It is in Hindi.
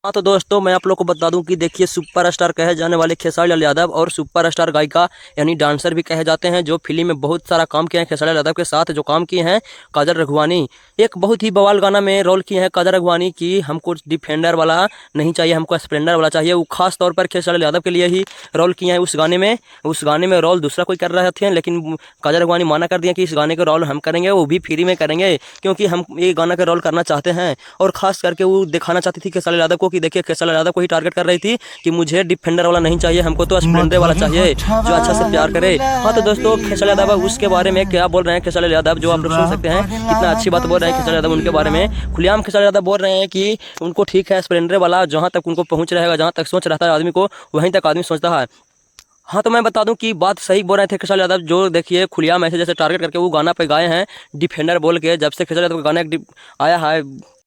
हाँ तो दोस्तों मैं आप लोग को बता दूं कि देखिए सुपरस्टार कहे जाने वाले खेसारी लाल यादव और सुपरस्टार गायिका यानी डांसर भी कहे जाते हैं, जो फिल्म में बहुत सारा काम किए हैं खेसारी लाल यादव के साथ, जो काम किए हैं काजल रघवानी। एक बहुत ही बवाल गाना में रोल किए हैं काजल रघवानी की हमको डिफेंडर वाला नहीं चाहिए, हमको स्प्लेंडर वाला चाहिए। वो खास तौर पर खेसारी लाल यादव के लिए ही रोल किए हैं उस गाने में रोल दूसरा कोई कर रहे थे, लेकिन काजल रघवानी माना कर दिया कि इस गाने का रोल हम करेंगे, वो भी फ्री में करेंगे क्योंकि हम ये गाना का रोल करना चाहते हैं। और खास करके वो दिखाना चाहती थी खेसारी लाल यादव को कि देखिए खेसारी लाल यादव को ही टारगेट कर रही थी कि मुझे डिफेंडर वाला नहीं चाहिए, हमको तो स्प्लेंडर वाला चाहिए जो अच्छा से प्यार करे। हाँ तो दोस्तों खेसारी लाल यादव उसके बारे में क्या बोल रहे हैं खेसारी लाल यादव, जो आप लोग सुन सकते हैं, कितना अच्छी बात बोल रहे हैं खेसारी लाल यादव उनके बारे में। खुलेआम खेसारी लाल यादव बोल रहे हैं कि उनको ठीक है स्प्लेंडर वाला, जहाँ तक उनको पहुँच रहेगा, जहाँ तक सोच रहता है आदमी को वहीं तक आदमी सोचता है। हाँ तो मैं बता दूं कि बात सही बोल रहे थे खेसारी यादव, जो देखिए खुलेआम ऐसे जैसे टारगेट करके वो गाना पे गाए हैं डिफेंडर बोल के। जब से खेसारी यादव का गाना आया है